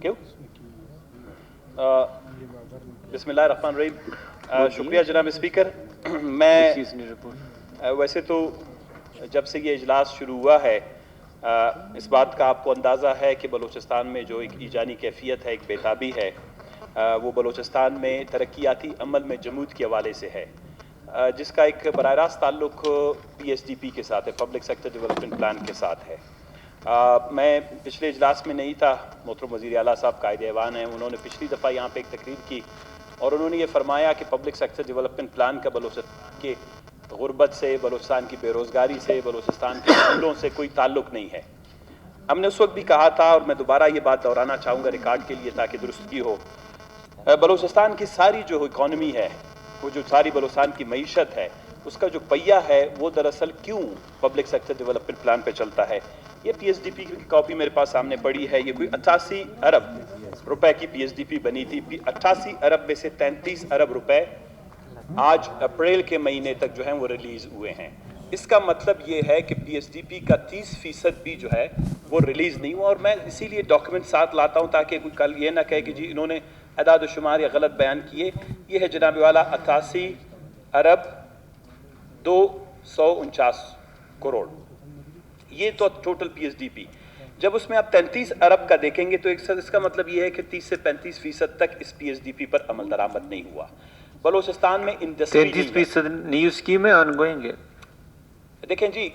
क्यों? बिस्मिल्लाहिर्रहमानिर्रहीम। शुक्रिया जनाब स्पीकर। मैं वैसे तो जब से ये इजलास शुरू हुआ है इस बात का आपको अंदाज़ा है कि बलूचिस्तान में जो एक ईजानी कैफियत है, एक बेताबी है, वो बलूचिस्तान में तरक्याती अमल में जमूद के हवाले से है, जिसका एक बराह रास्त ताल्लुक़ PSDP के साथ है, पब्लिक सेक्टर डेवलपमेंट प्लान के साथ है। मैं पिछले इजलास में नहीं था, मोहतरम वज़ीर आला साहब कायदे ऐवान हैं, उन्होंने पिछली दफ़ा यहाँ पे एक तकरीर की और उन्होंने ये फरमाया कि पब्लिक सेक्टर डेवलपमेंट प्लान का बलूचिस्तान के गुर्बत से, बलूचिस्तान की बेरोज़गारी से, बलूचिस्तान के स्कूलों से कोई ताल्लुक़ नहीं है। हमने उस वक्त भी कहा था और मैं दोबारा ये बात दोहराना चाहूँगा रिकॉर्ड के लिए ताकि दुरुस्तगी हो। बलूचिस्तान की सारी जो इकॉनमी है, वो जो सारी बलूचिस्तान की मईशत है, उसका जो पहिया है वो दरअसल क्यों पब्लिक सेक्टर डेवलपमेंट प्लान पे चलता है। ये PSDP की कॉपी मेरे पास सामने पड़ी है। ये कोई 88 अरब रुपए की PSDP बनी थी। 88 अरब में से 33 अरब रुपए आज अप्रैल के महीने तक जो है वो रिलीज हुए हैं। इसका मतलब ये है कि PSDP का 30% भी जो है वो रिलीज नहीं हुआ। और मैं इसीलिए डॉक्यूमेंट साथ लाता हूँ ताकि कोई कल ये ना कहे कि जी इन्होंने अदाद शुमार या गलत बयान किए। ये है जनाब वाला 88 अरब 249 करोड़, ये तो टोटल PSDP। जब उसमें आप 33 अरब का देखेंगे तो इसका मतलब ये है कि 30 से 35% तक इस PSDP पर अमल दरामद नहीं हुआ। बलूचिस्तान में इंडस्ट्री 33% न्यू स्कीम है, ऑनगोइंग है। देखें जी,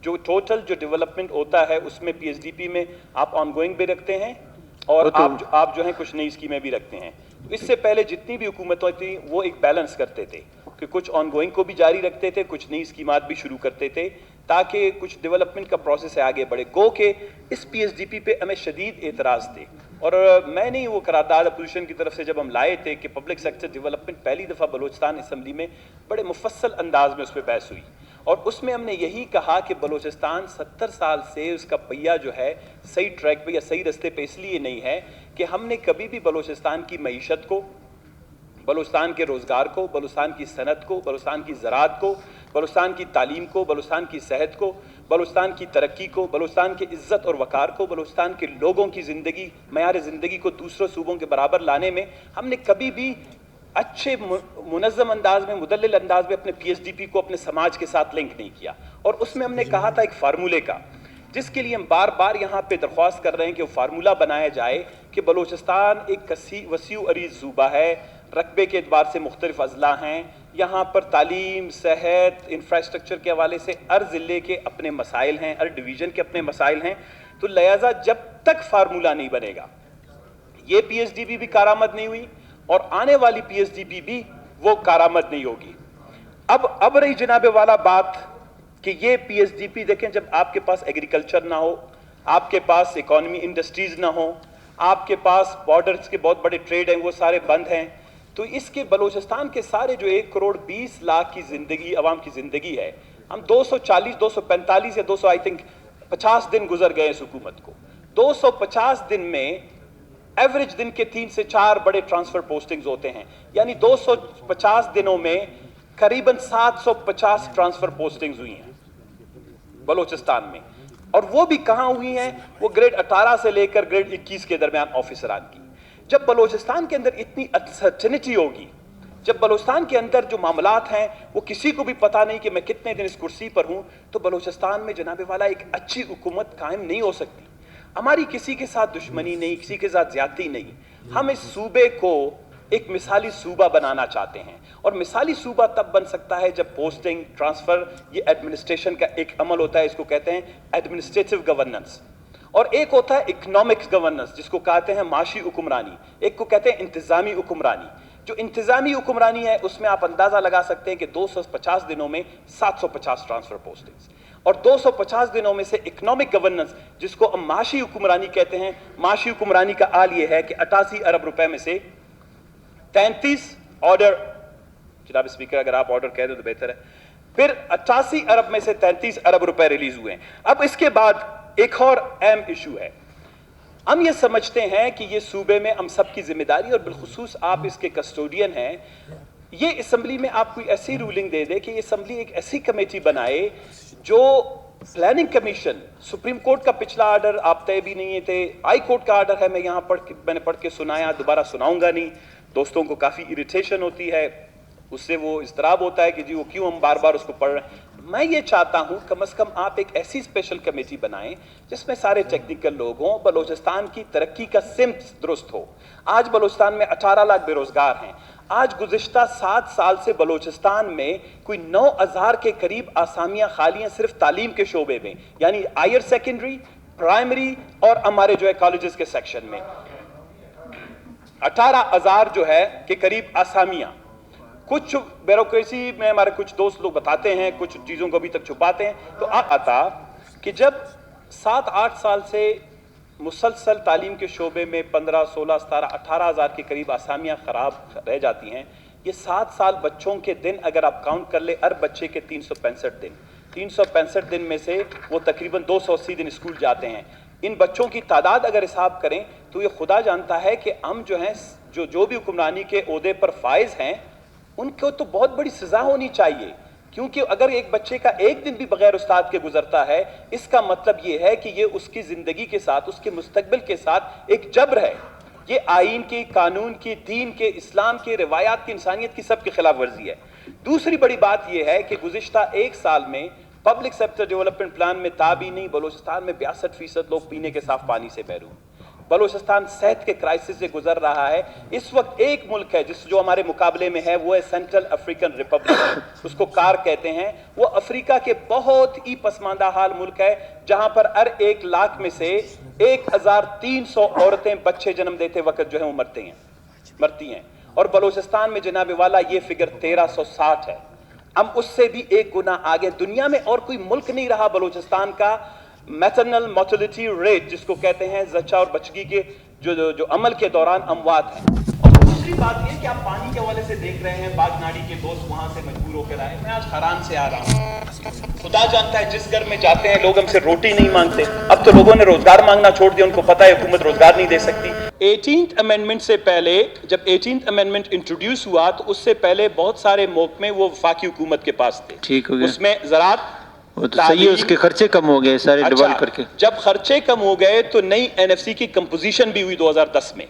जो टोटल जो डेवलपमेंट होता है उसमें PSDP में आप ऑनगोइंग भी रखते हैं और आप जो है कुछ नई स्कीमें भी रखते हैं। इससे पहले जितनी भी हुकूमतें थी वो एक बैलेंस करते थे कि कुछ ऑनगोइंग को भी जारी रखते थे, कुछ नई स्कीमात भी शुरू करते थे ताकि कुछ डेवलपमेंट का प्रोसेस है आगे बढ़े। गो के इस PSDP पे हमें शदीद एतराज़ थे और मैंने ही वो करारदाद अपोजिशन की तरफ से जब हम लाए थे कि पब्लिक सेक्टर डेवलपमेंट पहली दफ़ा बलूचिस्तान असम्बली में बड़े मुफस्सल अंदाज में उस पर बहस हुई और उसमें हमने यही कहा कि बलूचिस्तान 70 साल से उसका पहिया जो है सही ट्रैक पे या सही रास्ते पे इसलिए नहीं है कि हमने कभी भी बलूचिस्तान की मईशत को, बलूचिस्तान के रोज़गार को, बलूचिस्तान की सनत को, बलूचिस्तान की ज़राअत को, बलूचिस्तान की तालीम को, बलूचिस्तान की सेहत को, बलूचिस्तान की तरक्की को, बलूचिस्तान के इज़्ज़त और वक़ार को, बलूचिस्तान के लोगों की ज़िंदगी, मयार ज़िंदगी को दूसरों सूबों के बराबर लाने में हमने कभी भी अच्छे मुनज़्ज़म अंदाज में, मुदल्लिल अंदाज में अपने PSDP को अपने समाज के साथ लिंक नहीं किया। और उसमें हमने कहा था एक फार्मूले का, जिसके लिए हम बार बार यहाँ पे दरख्वास्त कर रहे हैं कि वो फार्मूला बनाया जाए कि बलूचिस्तान एक वसीउ अरीज़ सूबा है, रकबे के एतबार से मुख्तलिफ अजला हैं, यहाँ पर तालीम, सेहत, इंफ्रास्ट्रक्चर के हवाले से हर ज़िले के अपने मसाइल हैं, हर डिवीज़न के अपने मसाइल हैं। तो लिहाजा जब तक फार्मूला नहीं बनेगा ये PSDP भी कारामद नहीं हुई और आने वाली PSDP भी वो कारामद नहीं होगी। अब रही जनाबे वाला बात कि ये PSDP देखें, जब आपके पास एग्रीकल्चर ना हो, आपके पास इकॉनमी इंडस्ट्रीज ना हो, आपके पास बॉर्डर्स के बहुत बड़े ट्रेड हैं वो सारे बंद हैं, तो इसके बलूचिस्तान के सारे जो 1 करोड़ 20 लाख की ज़िंदगी, अवाम की ज़िंदगी है, हम 240, 245 या 200 आई थिंक 50 दिन गुजर गए इस हुकूमत को। 250 दिन में एवरेज दिन के 3 से 4 बड़े ट्रांसफर पोस्टिंग्स होते हैं, यानी 250 दिनों में करीबन 750 ट्रांसफर पोस्टिंग्स हुई हैं बलूचिस्तान में। और वो भी कहां हुई हैं? वो ग्रेड 18 से लेकर ग्रेड 21 के दरमियान ऑफिसरान की। जब बलूचिस्तान के अंदर इतनी अनसर्टेनिटी होगी, जब बलूचिस्तान के अंदर जो मामलात हैं वो किसी को भी पता नहीं कि मैं कितने दिन इस कुर्सी पर हूं, तो बलूचिस्तान में जनाबे वाला एक अच्छी हुकूमत कायम नहीं हो सकती। हमारी किसी के साथ दुश्मनी नहीं, किसी के साथ ज्यादती नहीं। हम इस सूबे को एक मिसाली सूबा बनाना चाहते हैं और मिसाली सूबा तब बन सकता है जब पोस्टिंग, ट्रांसफर, ये एडमिनिस्ट्रेशन का एक अमल होता है, इसको कहते हैं एडमिनिस्ट्रेटिव गवर्नेंस, और एक होता है इकोनॉमिक्स गवर्नेंस जिसको कहते हैं माशी हुक्मरानी, एक को कहते हैं इंतजामी हुक्मरानी। जो इंतजामी हुक्मरानी है उसमें आप अंदाजा लगा सकते हैं कि 250 दिनों में 750 ट्रांसफर पोस्टिंग्स, और 250 दिनों में से इकोनॉमिक गवर्नेंस जिसको हम माशी हुक्मरानी कहते हैं, माशी हुक्मरानी का हाल ये है कि 88 अरब रुपए में से 33 ऑर्डर, जनाब स्पीकर अगर आप ऑर्डर कह दो तो बेहतर है, फिर 88 अरब में से 33 अरब रुपए रिलीज हुए हैं। अब इसके बाद एक और अहम इशू है, हम ये समझते हैं कि ये सूबे में हम सबकी जिम्मेदारी और बिलखुसूस आप इसके कस्टोडियन हैं, ये असम्बली में आप कोई ऐसी रूलिंग दे दे कि ये असम्बली एक ऐसी कमेटी बनाए जो प्लानिंग कमीशन, सुप्रीम कोर्ट का पिछला ऑर्डर आप तय भी नहीं थे, हाई कोर्ट का ऑर्डर है, मैं यहाँ मैंने पढ़ के सुनाया, दोबारा सुनाऊंगा नहीं। दोस्तों को काफ़ी इरिटेशन होती है, उससे वो इस्तराब होता है कि जी वो क्यों हम बार बार उसको पढ़ रहे हैं। मैं ये चाहता हूँ कम से कम आप एक ऐसी स्पेशल कमेटी बनाएं जिसमें सारे टेक्निकल लोग हों, बलूचिस्तान की तरक्की का सिम्त दुरुस्त हो। आज बलूचिस्तान में 18 लाख बेरोजगार हैं। आज गुज़िश्ता 7 साल से बलूचिस्तान में कोई 9,000 के करीब आसामियां खाली हैं सिर्फ तालीम के शोबे में, यानी हायर सेकेंडरी, प्राइमरी और हमारे जो है कॉलेजेस के सेक्शन में 18,000 जो है के करीब आसामियां। कुछ ब्यूरोक्रेसी में हमारे कुछ दोस्त लोग बताते हैं, कुछ चीज़ों को अभी तक छुपाते हैं। तो आता कि जब 7-8 साल से मुसलसल तालीम के शोबे में 15, 16, 17, 18,000 के करीब आसामियाँ ख़राब रह जाती हैं, ये 7 साल बच्चों के दिन अगर आप काउंट कर ले, हर बच्चे के 365 दिन, 365 दिन में से वो तकरीबन 280 दिन स्कूल जाते हैं। इन बच्चों की तादाद अगर हिसाब करें तो ये खुदा जानता है कि हम जो हैं जो भी हुक्मरानी के ओहदे पर फाइज हैं उनको तो बहुत बड़ी सज़ा होनी चाहिए, क्योंकि अगर एक बच्चे का एक दिन भी बगैर उस्ताद के गुजरता है, इसका मतलब ये है कि ये उसकी ज़िंदगी के साथ, उसके मुस्तकबिल के साथ एक जबर है। ये आइन की, कानून की, दीन के, इस्लाम के, रिवायात की, इंसानियत की सब की खिलाफ वर्जी है। दूसरी बड़ी बात यह है कि गुज़िश्ता 1 साल में पब्लिक सेक्टर डेवलपमेंट प्लान में ताबीनी बलूचिस्तान में 62% लोग पीने के साफ पानी से महरूम। बलूचिस्तान सेहत के क्राइसिस से गुजर रहा है। इस वक्त एक मुल्क है जो हमारे मुकाबले में है, वो है सेंट्रल अफ्रीकन रिपब्लिक, उसको कार कहते हैं। वो अफ्रीका के बहुत ही पसमानदा हाल मुल्क है, जहां पर हर 1 लाख में से 1,300 औरतें बच्चे जन्म देते वक्त जो है वो मरती हैं। और बलूचिस्तान में जनाब वाला ये फिगर 1360 है। हम उससे भी एक गुना आगे। दुनिया में और कोई मुल्क नहीं रहा बलूचिस्तान का मैटरनल मोर्टेलिटी रेट जिसको कहते हैं, जच्चा और बचगी के जो अमल के दौरान अमवात हैं। और दूसरी बात ये कि आप पानी के हवाले से देख रहे हैं, बागनाड़ी के दोस्त वहां से मजबूर होकर आए। मैं आज हरान से आ रहा हूँ। खुदा जानता है जिस घर में जाते हैं लोग हमसे रोटी नहीं मांगते। अब तो लोगों ने रोजगार मांगना छोड़ दिया, उनको पता है हुकूमत रोजगार नहीं दे सकती। 18th अमेंडमेंट से पहले, जब 18th अमेंडमेंट इंट्रोड्यूस हुआ तो उससे पहले बहुत सारे महकमे वो वफाकी हुकूमत के पास थे। ठीक हो गया। उसमें ज़राअत, वो तो सही है, उसके खर्चे कम हो गए सारे डिवाइड करके। जब खर्चे कम हो गए तो नई एनएफसी की कंपोजिशन भी हुई 2010 में।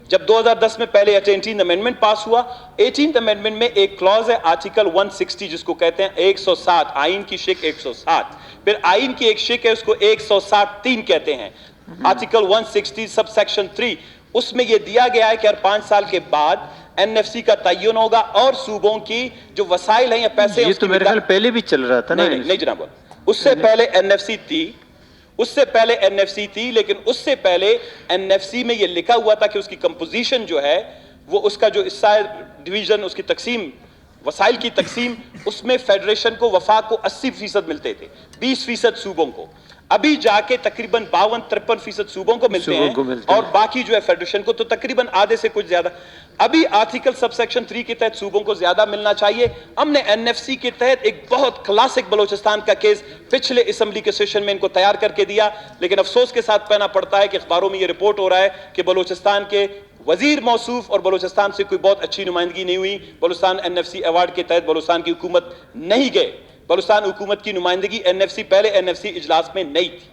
जब 2010 में पहले 18th अमेंडमेंट पास हुआ, 18th अमेंडमेंट में एक क्लॉज है आर्टिकल 160 जिसको कहते हैं 160, आइन की शिक 160, फिर आइन की एक शिक है उसको 160(3) कहते हैं। आर्टिकल 160 सब सेक्शन 3, उसमें यह दिया गया है कि हर 5 साल के बाद एनएफसी का तयन होगा और सूबों की जो वसाइल हैं या पैसे, ये तो मेरे ख्याल पहले भी चल रहा था ना। नहीं जनाब, उससे पहले एनएफसी थी, लेकिन उससे पहले एनएफसी में यह लिखा हुआ था कि उसकी कंपोजिशन जो है वो उसका जो हिस्सा डिवीजन, उसकी तकसीम, वसाइल की तकसीम, उसमें फेडरेशन को, वफाक को 80% मिलते थे, 20% सूबों को। अभी जाके तकरीबन 52-53% सूबों को मिलते हैं और बाकी जो है फेडरेशन को, तो तकरीबन आधे से कुछ ज्यादा। अभी आर्टिकल सबसेक्शन 3 के तहत सूबों को ज्यादा मिलना चाहिए। हमने एनएफसी के तहत एक बहुत क्लासिक बलूचिस्तान का केस पिछले असेंबली के सेशन में इनको तैयार करके दिया, लेकिन अफसोस के साथ कहना पड़ता है कि अखबारों में यह रिपोर्ट हो रहा है कि बलूचिस्तान के वजीर मौसूफ और बलूचिस्तान से कोई बहुत अच्छी नुमाइंदगी नहीं हुई। बलूचिस्तान एनएफसी अवार्ड के तहत बलूचिस्तान की हुकूमत नहीं गए। बलूचिस्तान हुकूमत की नुमाइंदगी एनएफसी, पहले एनएफसी इजलास में नहीं थी।